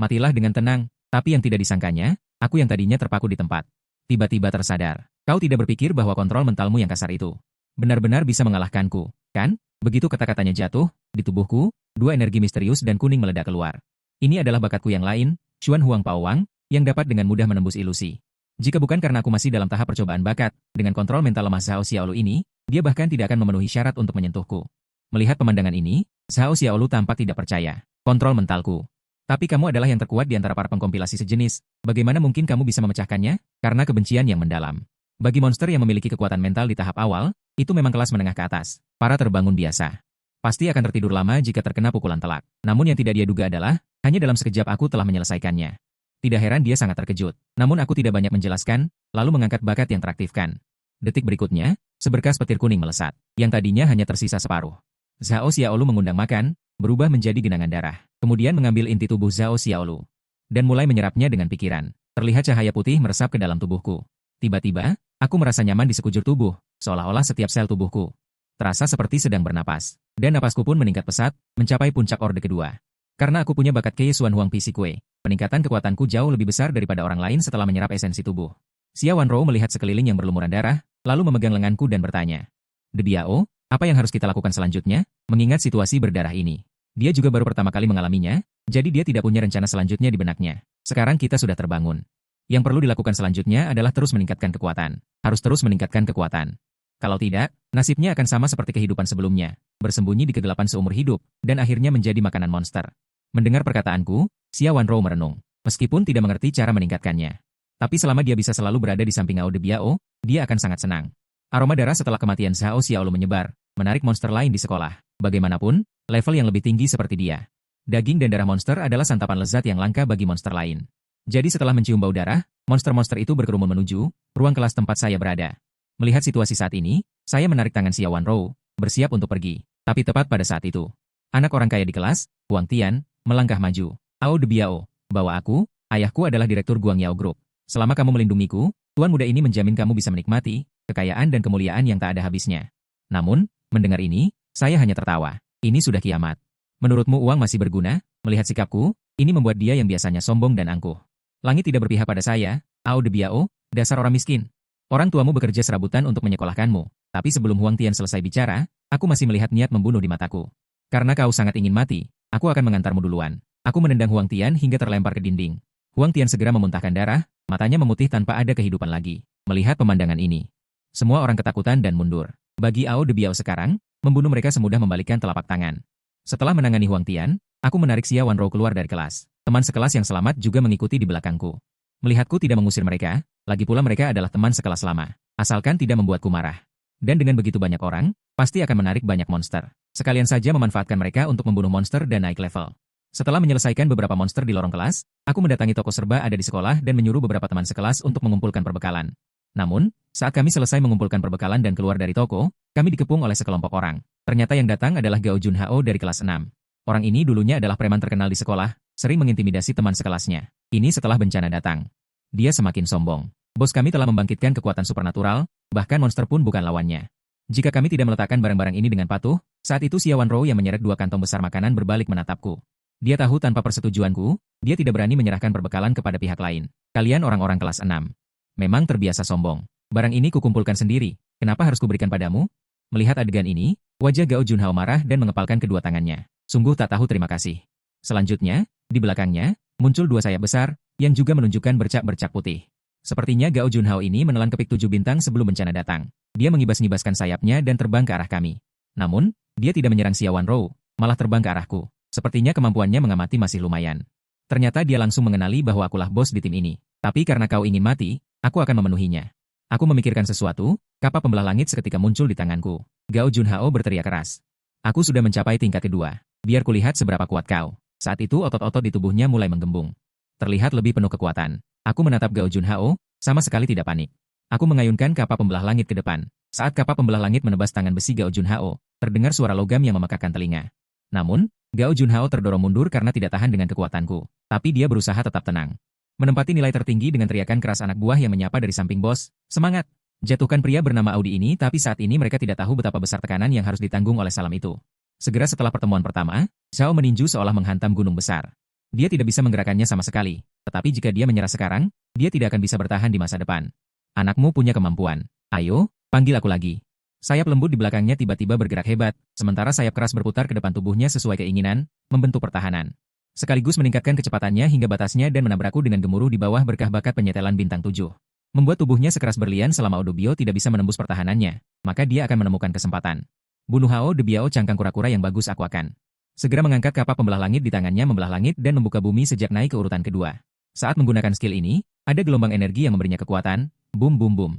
Matilah dengan tenang, tapi yang tidak disangkanya, aku yang tadinya terpaku di tempat, tiba-tiba tersadar. Kau tidak berpikir bahwa kontrol mentalmu yang kasar itu benar-benar bisa mengalahkanku, kan? Begitu kata-katanya jatuh, di tubuhku, 2 energi misterius dan kuning meledak keluar. Ini adalah bakatku yang lain, Chuan Huang Pao Wang, yang dapat dengan mudah menembus ilusi. Jika bukan karena aku masih dalam tahap percobaan bakat, dengan kontrol mental lemah Zhao Xiaolu ini, dia bahkan tidak akan memenuhi syarat untuk menyentuhku. Melihat pemandangan ini, Zhao Xiaolu tampak tidak percaya. Kontrol mentalku. Tapi kamu adalah yang terkuat di antara para pengkompilasi sejenis. Bagaimana mungkin kamu bisa memecahkannya? Karena kebencian yang mendalam. Bagi monster yang memiliki kekuatan mental di tahap awal, itu memang kelas menengah ke atas. Para terbangun biasa pasti akan tertidur lama jika terkena pukulan telak. Namun yang tidak dia duga adalah, hanya dalam sekejap aku telah menyelesaikannya. Tidak heran dia sangat terkejut. Namun aku tidak banyak menjelaskan, lalu mengangkat bakat yang teraktifkan. Detik berikutnya, seberkas petir kuning melesat, yang tadinya hanya tersisa separuh. Zhao Xiaolu mengundang makan, berubah menjadi genangan darah. Kemudian mengambil inti tubuh Zhao Xiaolu dan mulai menyerapnya dengan pikiran. Terlihat cahaya putih meresap ke dalam tubuhku. Tiba-tiba, aku merasa nyaman di sekujur tubuh, seolah-olah setiap sel tubuhku terasa seperti sedang bernapas. Dan napasku pun meningkat pesat, mencapai puncak orde kedua. Karena aku punya bakat Kei Xuan Huang Physique, peningkatan kekuatanku jauh lebih besar daripada orang lain setelah menyerap esensi tubuh. Xia Wanrou melihat sekeliling yang berlumuran darah, lalu memegang lenganku dan bertanya, "De Biao, apa yang harus kita lakukan selanjutnya?" Mengingat situasi berdarah ini, dia juga baru pertama kali mengalaminya, jadi dia tidak punya rencana selanjutnya di benaknya. Sekarang kita sudah terbangun. Yang perlu dilakukan selanjutnya adalah terus meningkatkan kekuatan. Harus terus meningkatkan kekuatan. Kalau tidak, nasibnya akan sama seperti kehidupan sebelumnya, bersembunyi di kegelapan seumur hidup, dan akhirnya menjadi makanan monster. Mendengar perkataanku, Xia Wanrou merenung, meskipun tidak mengerti cara meningkatkannya. Tapi selama dia bisa selalu berada di samping Ao De Biao, dia akan sangat senang. Aroma darah setelah kematian Zhao Xiaolu menyebar, menarik monster lain di sekolah. Bagaimanapun, level yang lebih tinggi seperti dia. Daging dan darah monster adalah santapan lezat yang langka bagi monster lain. Jadi setelah mencium bau darah, monster-monster itu berkerumun menuju ruang kelas tempat saya berada. Melihat situasi saat ini, saya menarik tangan Xia Wanrou, bersiap untuk pergi. Tapi tepat pada saat itu, anak orang kaya di kelas, Huang Tian, melangkah maju. "Ao De Biao, bawa aku, ayahku adalah direktur Guangyao Group. Selama kamu melindungiku, tuan muda ini menjamin kamu bisa menikmati kekayaan dan kemuliaan yang tak ada habisnya." Namun, mendengar ini, saya hanya tertawa. Ini sudah kiamat. Menurutmu uang masih berguna? Melihat sikapku, ini membuat dia yang biasanya sombong dan angkuh. Langit tidak berpihak pada saya, Ao De Biao, dasar orang miskin. Orang tuamu bekerja serabutan untuk menyekolahkanmu, tapi sebelum Huang Tian selesai bicara, aku masih melihat niat membunuh di mataku. Karena kau sangat ingin mati, aku akan mengantarmu duluan. Aku menendang Huang Tian hingga terlempar ke dinding. Huang Tian segera memuntahkan darah, matanya memutih tanpa ada kehidupan lagi. Melihat pemandangan ini, semua orang ketakutan dan mundur. Bagi Ao De Biao sekarang, membunuh mereka semudah membalikkan telapak tangan. Setelah menangani Huang Tian, aku menarik Xia Wanrou keluar dari kelas. Teman sekelas yang selamat juga mengikuti di belakangku. Melihatku tidak mengusir mereka, lagi pula mereka adalah teman sekelas lama. Asalkan tidak membuatku marah. Dan dengan begitu banyak orang, pasti akan menarik banyak monster. Sekalian saja memanfaatkan mereka untuk membunuh monster dan naik level. Setelah menyelesaikan beberapa monster di lorong kelas, aku mendatangi toko serba ada di sekolah dan menyuruh beberapa teman sekelas untuk mengumpulkan perbekalan. Namun, saat kami selesai mengumpulkan perbekalan dan keluar dari toko, kami dikepung oleh sekelompok orang. Ternyata yang datang adalah Gao Junhao dari kelas 6. Orang ini dulunya adalah preman terkenal di sekolah, sering mengintimidasi teman sekelasnya. Ini setelah bencana datang. Dia semakin sombong. "Bos kami telah membangkitkan kekuatan supernatural, bahkan monster pun bukan lawannya. Jika kami tidak meletakkan barang-barang ini dengan patuh," saat itu Xia Wanrou yang menyeret 2 kantong besar makanan berbalik menatapku. Dia tahu tanpa persetujuanku, dia tidak berani menyerahkan perbekalan kepada pihak lain. "Kalian orang-orang kelas 6. Memang terbiasa sombong. Barang ini kukumpulkan sendiri, kenapa harus kuberikan padamu?" Melihat adegan ini, wajah Gao Junhao marah dan mengepalkan kedua tangannya. Sungguh tak tahu terima kasih. Selanjutnya, di belakangnya, muncul 2 sayap besar, yang juga menunjukkan bercak-bercak putih. Sepertinya Gao Junhao ini menelan kepik 7 bintang sebelum bencana datang. Dia mengibas-ngibaskan sayapnya dan terbang ke arah kami. Namun, dia tidak menyerang Xia Wanrou, malah terbang ke arahku. Sepertinya kemampuannya mengamati masih lumayan. Ternyata dia langsung mengenali bahwa akulah bos di tim ini. Tapi karena kau ingin mati, aku akan memenuhinya. Aku memikirkan sesuatu, kapak pembelah langit seketika muncul di tanganku. Gao Junhao berteriak keras. "Aku sudah mencapai tingkat kedua. Biar kulihat seberapa kuat kau." Saat itu otot-otot di tubuhnya mulai menggembung. Terlihat lebih penuh kekuatan. Aku menatap Gao Junhao, sama sekali tidak panik. Aku mengayunkan kapak pembelah langit ke depan. Saat kapak pembelah langit menebas tangan besi Gao Junhao, terdengar suara logam yang memekakkan telinga. Namun, Gao Junhao terdorong mundur karena tidak tahan dengan kekuatanku. Tapi dia berusaha tetap tenang. Menempati nilai tertinggi dengan teriakan keras anak buah yang menyapa dari samping bos, "Semangat!" Jatuhkan pria bernama Audi ini, tapi saat ini mereka tidak tahu betapa besar tekanan yang harus ditanggung oleh salam itu. Segera setelah pertemuan pertama, Zhao meninju seolah menghantam gunung besar. Dia tidak bisa menggerakkannya sama sekali, tetapi jika dia menyerah sekarang, dia tidak akan bisa bertahan di masa depan. "Anakmu punya kemampuan. Ayo, panggil aku lagi." Sayap lembut di belakangnya tiba-tiba bergerak hebat, sementara sayap keras berputar ke depan tubuhnya sesuai keinginan, membentuk pertahanan. Sekaligus meningkatkan kecepatannya hingga batasnya dan menabrakku dengan gemuruh di bawah berkah bakat penyetelan bintang 7. Membuat tubuhnya sekeras berlian selama Ao De Biao tidak bisa menembus pertahanannya, maka dia akan menemukan kesempatan. "Bunuh Ao De Biao cangkang kura-kura yang bagus aku akan." Segera mengangkat kapak pembelah langit di tangannya membelah langit dan membuka bumi sejak naik ke urutan kedua. Saat menggunakan skill ini, ada gelombang energi yang memberinya kekuatan, boom boom boom.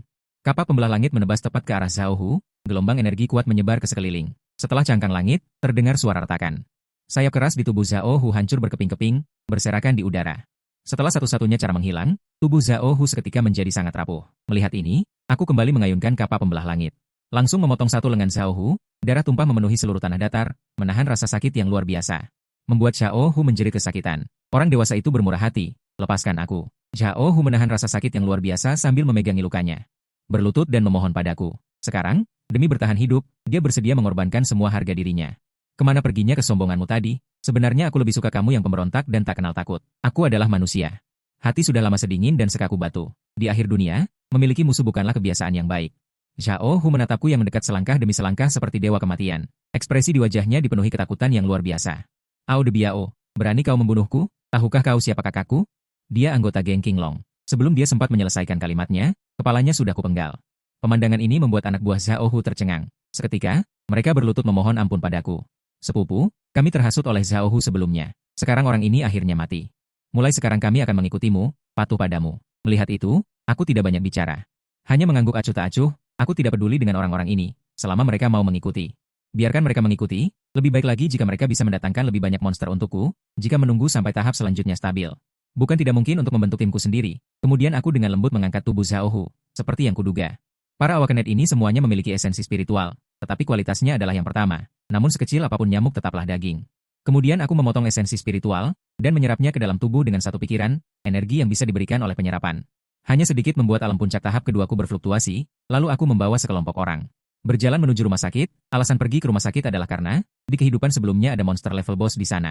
Kapak pembelah langit menebas tepat ke arah Zhao Hu, gelombang energi kuat menyebar ke sekeliling. Setelah cangkang langit, terdengar suara retakan. Sayap keras di tubuh Zhao Hu hancur berkeping-keping, berserakan di udara. Setelah satu-satunya cara menghilang, tubuh Zhao Hu seketika menjadi sangat rapuh. Melihat ini, aku kembali mengayunkan kapak pembelah langit. Langsung memotong satu lengan Zhao Hu, darah tumpah memenuhi seluruh tanah datar, menahan rasa sakit yang luar biasa. Membuat Xiao Hu menjerit kesakitan. Orang dewasa itu bermurah hati, lepaskan aku. Xiao Hu menahan rasa sakit yang luar biasa sambil memegangi lukanya. Berlutut dan memohon padaku. Sekarang, demi bertahan hidup, dia bersedia mengorbankan semua harga dirinya. Kemana perginya kesombonganmu tadi? Sebenarnya aku lebih suka kamu yang pemberontak dan tak kenal takut. Aku adalah manusia. Hati sudah lama sedingin dan sekaku batu. Di akhir dunia, memiliki musuh bukanlah kebiasaan yang baik. Xiao Hu menatapku yang mendekat selangkah demi selangkah seperti dewa kematian. Ekspresi di wajahnya dipenuhi ketakutan yang luar biasa. Ao de Biao, berani kau membunuhku? Tahukah kau siapa kakakku? Dia anggota geng King Long. Sebelum dia sempat menyelesaikan kalimatnya, kepalanya sudah kupenggal. Pemandangan ini membuat anak buah Xiao Hu tercengang. Seketika, mereka berlutut memohon ampun padaku. Sepupu, kami terhasut oleh Xiao Hu sebelumnya. Sekarang orang ini akhirnya mati. Mulai sekarang kami akan mengikutimu, patuh padamu. Melihat itu, aku tidak banyak bicara. Hanya mengangguk acuh tak acuh. Aku tidak peduli dengan orang-orang ini, selama mereka mau mengikuti. Biarkan mereka mengikuti, lebih baik lagi jika mereka bisa mendatangkan lebih banyak monster untukku, jika menunggu sampai tahap selanjutnya stabil. Bukan tidak mungkin untuk membentuk timku sendiri. Kemudian aku dengan lembut mengangkat tubuh Xiao Hu, seperti yang kuduga. Para awakenet ini semuanya memiliki esensi spiritual, tetapi kualitasnya adalah yang pertama. Namun sekecil apapun nyamuk tetaplah daging. Kemudian aku memotong esensi spiritual, dan menyerapnya ke dalam tubuh dengan satu pikiran, energi yang bisa diberikan oleh penyerapan. Hanya sedikit membuat alam puncak tahap keduaku berfluktuasi, lalu aku membawa sekelompok orang. Berjalan menuju rumah sakit, alasan pergi ke rumah sakit adalah karena, di kehidupan sebelumnya ada monster level boss di sana.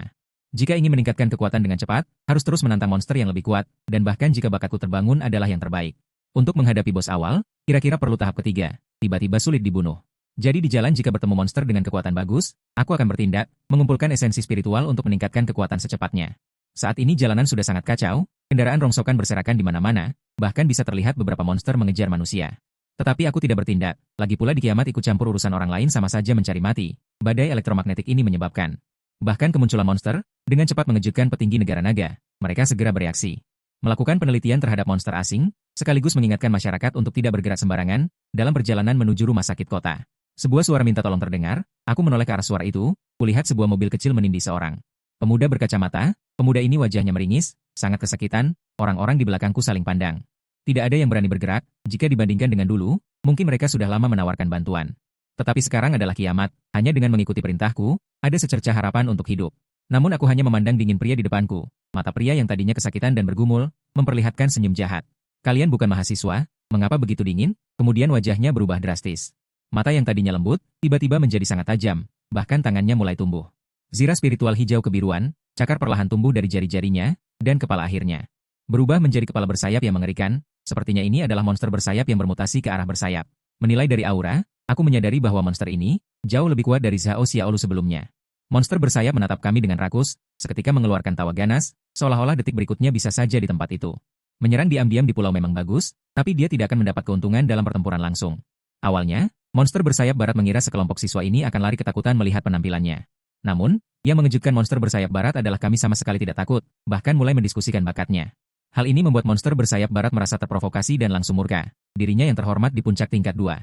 Jika ingin meningkatkan kekuatan dengan cepat, harus terus menantang monster yang lebih kuat, dan bahkan jika bakatku terbangun adalah yang terbaik. Untuk menghadapi bos awal, kira-kira perlu tahap ketiga, tiba-tiba sulit dibunuh. Jadi di jalan jika bertemu monster dengan kekuatan bagus, aku akan bertindak, mengumpulkan esensi spiritual untuk meningkatkan kekuatan secepatnya. Saat ini jalanan sudah sangat kacau, kendaraan rongsokan berserakan di mana-mana, bahkan bisa terlihat beberapa monster mengejar manusia. Tetapi aku tidak bertindak, lagi pula di kiamat ikut campur urusan orang lain sama saja mencari mati. Badai elektromagnetik ini menyebabkan. Bahkan kemunculan monster, dengan cepat mengejutkan petinggi negara naga, mereka segera bereaksi. Melakukan penelitian terhadap monster asing, sekaligus mengingatkan masyarakat untuk tidak bergerak sembarangan, dalam perjalanan menuju rumah sakit kota. Sebuah suara minta tolong terdengar, aku menoleh ke arah suara itu, kulihat sebuah mobil kecil menindih seorang. Pemuda berkacamata, pemuda ini wajahnya meringis, sangat kesakitan, orang-orang di belakangku saling pandang. Tidak ada yang berani bergerak, jika dibandingkan dengan dulu, mungkin mereka sudah lama menawarkan bantuan. Tetapi sekarang adalah kiamat, hanya dengan mengikuti perintahku, ada secercah harapan untuk hidup. Namun aku hanya memandang dingin pria di depanku, mata pria yang tadinya kesakitan dan bergumul, memperlihatkan senyum jahat. Kalian bukan mahasiswa, mengapa begitu dingin? Kemudian wajahnya berubah drastis. Mata yang tadinya lembut, tiba-tiba menjadi sangat tajam, bahkan tangannya mulai tumbuh. Zira spiritual hijau kebiruan, cakar perlahan tumbuh dari jari-jarinya, dan kepala akhirnya berubah menjadi kepala bersayap yang mengerikan. Sepertinya ini adalah monster bersayap yang bermutasi ke arah bersayap. Menilai dari aura, aku menyadari bahwa monster ini jauh lebih kuat dari Zhao Xiaolu sebelumnya. Monster bersayap menatap kami dengan rakus, seketika mengeluarkan tawa ganas, seolah-olah detik berikutnya bisa saja di tempat itu. Menyerang diam-diam di pulau memang bagus, tapi dia tidak akan mendapat keuntungan dalam pertempuran langsung. Awalnya, monster bersayap barat mengira sekelompok siswa ini akan lari ketakutan melihat penampilannya. Namun, yang mengejutkan monster bersayap barat adalah kami sama sekali tidak takut, bahkan mulai mendiskusikan bakatnya. Hal ini membuat monster bersayap barat merasa terprovokasi dan langsung murka. Dirinya yang terhormat di puncak tingkat 2.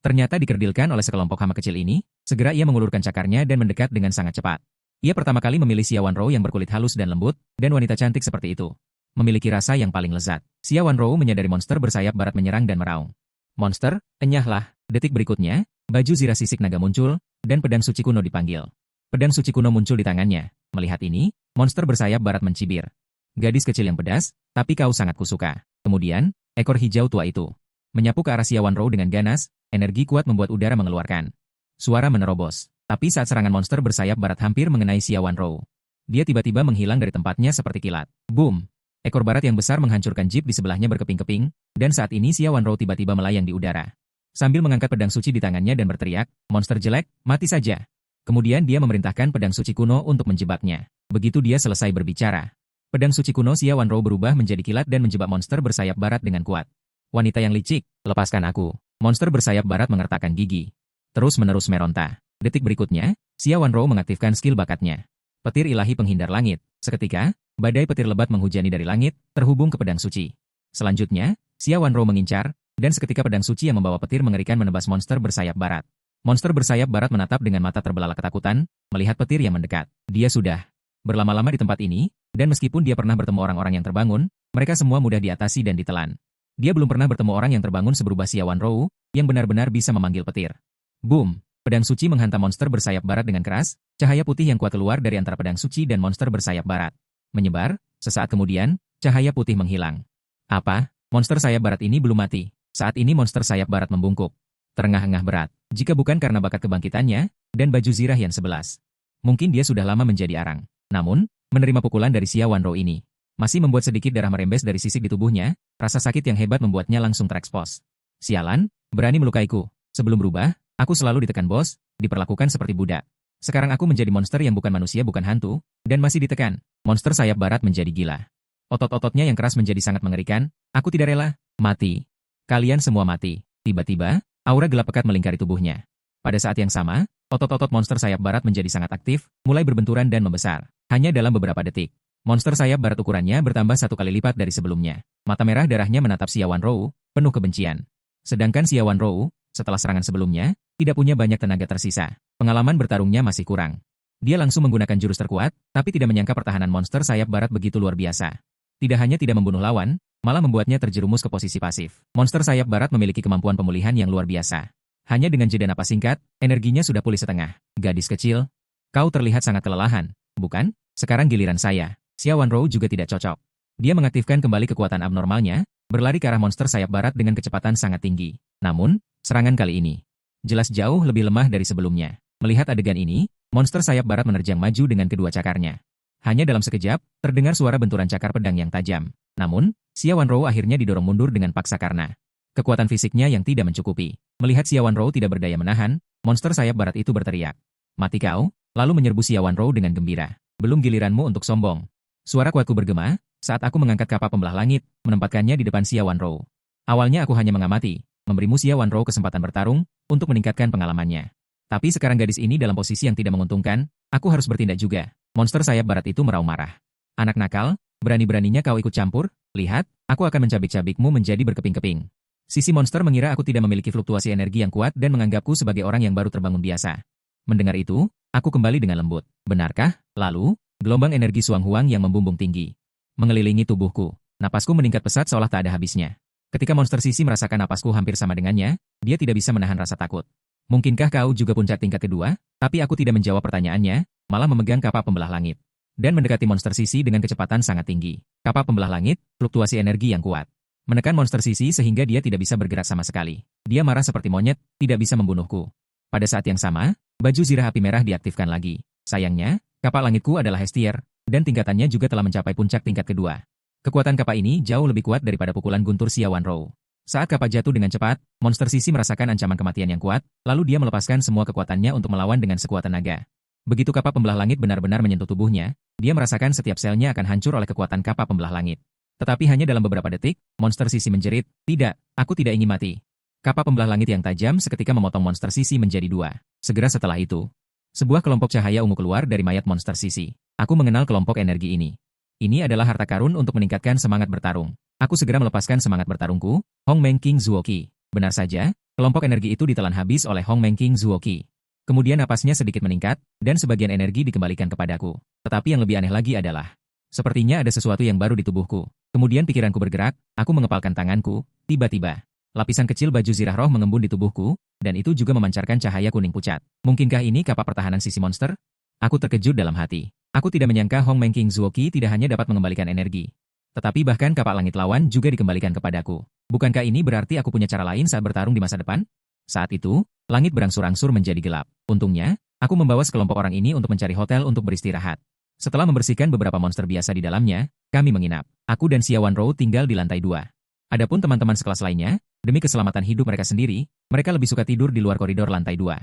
Ternyata dikerdilkan oleh sekelompok hama kecil ini, segera ia mengulurkan cakarnya dan mendekat dengan sangat cepat. Ia pertama kali memilih Xia Wanrou yang berkulit halus dan lembut, dan wanita cantik seperti itu. Memiliki rasa yang paling lezat. Xia Wanrou menyadari monster bersayap barat menyerang dan meraung. Monster, enyahlah. Detik berikutnya, baju zirah sisik naga muncul, dan pedang suci kuno dipanggil. Pedang suci kuno muncul di tangannya. Melihat ini, monster bersayap barat mencibir. Gadis kecil yang pedas, tapi kau sangat kusuka. Kemudian, ekor hijau tua itu menyapu ke arah Xia Wanrou dengan ganas, energi kuat membuat udara mengeluarkan. Suara menerobos, tapi saat serangan monster bersayap barat hampir mengenai Xia Wanrou, dia tiba-tiba menghilang dari tempatnya seperti kilat. Boom! Ekor barat yang besar menghancurkan jeep di sebelahnya berkeping-keping, dan saat ini Xia Wanrou tiba-tiba melayang di udara. Sambil mengangkat pedang suci di tangannya dan berteriak, "Monster jelek, mati saja!" Kemudian dia memerintahkan pedang suci kuno untuk menjebaknya. Begitu dia selesai berbicara, pedang suci kuno Xia Wanrou berubah menjadi kilat dan menjebak monster bersayap barat dengan kuat. Wanita yang licik, lepaskan aku. Monster bersayap barat mengertakkan gigi. Terus-menerus meronta. Detik berikutnya, Xia Wanrou mengaktifkan skill bakatnya. Petir ilahi penghindar langit. Seketika, badai petir lebat menghujani dari langit, terhubung ke pedang suci. Selanjutnya, Xia Wanrou mengincar, dan seketika pedang suci yang membawa petir mengerikan menebas monster bersayap barat. Monster bersayap barat menatap dengan mata terbelalak ketakutan, melihat petir yang mendekat. Dia sudah berlama-lama di tempat ini, dan meskipun dia pernah bertemu orang-orang yang terbangun, mereka semua mudah diatasi dan ditelan. Dia belum pernah bertemu orang yang terbangun seberubah Xia Wanrou, yang benar-benar bisa memanggil petir. Boom! Pedang suci menghantam monster bersayap barat dengan keras, cahaya putih yang kuat keluar dari antara pedang suci dan monster bersayap barat. Menyebar, sesaat kemudian, cahaya putih menghilang. Apa? Monster sayap barat ini belum mati. Saat ini monster sayap barat membungkuk. Terengah-engah berat, jika bukan karena bakat kebangkitannya, dan baju zirah yang 11. Mungkin dia sudah lama menjadi arang. Namun, menerima pukulan dari Xia Wanrou ini masih membuat sedikit darah merembes dari sisik di tubuhnya, rasa sakit yang hebat membuatnya langsung terekspos. Sialan, berani melukaiku. Sebelum berubah, aku selalu ditekan bos, diperlakukan seperti budak. Sekarang aku menjadi monster yang bukan manusia bukan hantu, dan masih ditekan. Monster sayap barat menjadi gila. Otot-ototnya yang keras menjadi sangat mengerikan, aku tidak rela. Mati. Kalian semua mati. Tiba-tiba, aura gelap pekat melingkari tubuhnya. Pada saat yang sama, otot-otot monster sayap barat menjadi sangat aktif, mulai berbenturan dan membesar. Hanya dalam beberapa detik, monster sayap barat ukurannya bertambah 1 kali lipat dari sebelumnya. Mata merah darahnya menatap Xia Wanrou, penuh kebencian. Sedangkan Xia Wanrou, setelah serangan sebelumnya, tidak punya banyak tenaga tersisa. Pengalaman bertarungnya masih kurang. Dia langsung menggunakan jurus terkuat, tapi tidak menyangka pertahanan monster sayap barat begitu luar biasa. Tidak hanya tidak membunuh lawan, malah membuatnya terjerumus ke posisi pasif. Monster sayap barat memiliki kemampuan pemulihan yang luar biasa. Hanya dengan jeda napas singkat, energinya sudah pulih setengah. Gadis kecil, kau terlihat sangat kelelahan, bukan? Sekarang giliran saya. Xia Wanrou juga tidak cocok. Dia mengaktifkan kembali kekuatan abnormalnya, berlari ke arah monster sayap barat dengan kecepatan sangat tinggi. Namun, serangan kali ini jelas jauh lebih lemah dari sebelumnya. Melihat adegan ini, monster sayap barat menerjang maju dengan kedua cakarnya. Hanya dalam sekejap, terdengar suara benturan cakar pedang yang tajam. Namun, Xia Wanrou akhirnya didorong mundur dengan paksa karena kekuatan fisiknya yang tidak mencukupi. Melihat Xia Wanrou tidak berdaya menahan, monster sayap barat itu berteriak, "Mati kau!" Lalu menyerbu Xia Wanrou dengan gembira. "Belum giliranmu untuk sombong." Suara kuatku bergema, saat aku mengangkat kapak pembelah langit, menempatkannya di depan Xia Wanrou. Awalnya aku hanya mengamati, memberimu Xia Wanrou kesempatan bertarung, untuk meningkatkan pengalamannya. Tapi sekarang gadis ini dalam posisi yang tidak menguntungkan, aku harus bertindak juga. Monster sayap barat itu meraung marah. "Anak nakal, berani-beraninya kau ikut campur? Lihat, aku akan mencabik-cabikmu menjadi berkeping-keping." Sisi monster mengira aku tidak memiliki fluktuasi energi yang kuat dan menganggapku sebagai orang yang baru terbangun biasa. Mendengar itu, aku kembali dengan lembut. "Benarkah?" Lalu, gelombang energi Suang Huang yang membumbung tinggi mengelilingi tubuhku. Napasku meningkat pesat seolah tak ada habisnya. Ketika monster sisi merasakan napasku hampir sama dengannya, dia tidak bisa menahan rasa takut. "Mungkinkah kau juga puncak tingkat kedua?" Tapi aku tidak menjawab pertanyaannya, malah memegang kapak pembelah langit dan mendekati monster sisi dengan kecepatan sangat tinggi. Kapak pembelah langit, fluktuasi energi yang kuat, menekan monster sisi sehingga dia tidak bisa bergerak sama sekali. Dia marah seperti monyet, tidak bisa membunuhku. Pada saat yang sama, baju zirah api merah diaktifkan lagi. Sayangnya, kapak langitku adalah Hestier, dan tingkatannya juga telah mencapai puncak tingkat kedua. Kekuatan kapak ini jauh lebih kuat daripada pukulan guntur Xia Wanrou. Saat kapak jatuh dengan cepat, monster sisi merasakan ancaman kematian yang kuat, lalu dia melepaskan semua kekuatannya untuk melawan dengan sekuat tenaga. Begitu kapak pembelah langit benar-benar menyentuh tubuhnya, dia merasakan setiap selnya akan hancur oleh kekuatan kapak pembelah langit. Tetapi hanya dalam beberapa detik, monster sisi menjerit, "Tidak, aku tidak ingin mati." Kapak pembelah langit yang tajam seketika memotong monster sisi menjadi dua. Segera setelah itu, sebuah kelompok cahaya ungu keluar dari mayat monster sisi. Aku mengenal kelompok energi ini. Ini adalah harta karun untuk meningkatkan semangat bertarung. Aku segera melepaskan semangat bertarungku, Hong Meng King Zuoqi. Benar saja, kelompok energi itu ditelan habis oleh Hong Meng King Zuoqi. Kemudian napasnya sedikit meningkat, dan sebagian energi dikembalikan kepadaku. Tetapi yang lebih aneh lagi adalah, sepertinya ada sesuatu yang baru di tubuhku. Kemudian pikiranku bergerak, aku mengepalkan tanganku, tiba-tiba lapisan kecil baju zirah roh mengembun di tubuhku, dan itu juga memancarkan cahaya kuning pucat. Mungkinkah ini kapak pertahanan sisi monster? Aku terkejut dalam hati. Aku tidak menyangka Hong Meng King Zuoqi tidak hanya dapat mengembalikan energi, tetapi bahkan kapak langit lawan juga dikembalikan kepadaku. Bukankah ini berarti aku punya cara lain saat bertarung di masa depan? Saat itu, langit berangsur-angsur menjadi gelap. Untungnya, aku membawa sekelompok orang ini untuk mencari hotel untuk beristirahat. Setelah membersihkan beberapa monster biasa di dalamnya, kami menginap. Aku dan Xia Wanrou tinggal di lantai 2. Adapun teman-teman sekelas lainnya, demi keselamatan hidup mereka sendiri, mereka lebih suka tidur di luar koridor lantai 2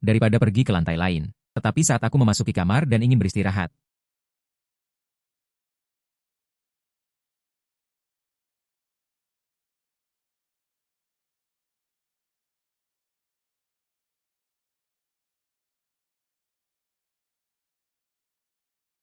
daripada pergi ke lantai lain. Tetapi saat aku memasuki kamar dan ingin beristirahat,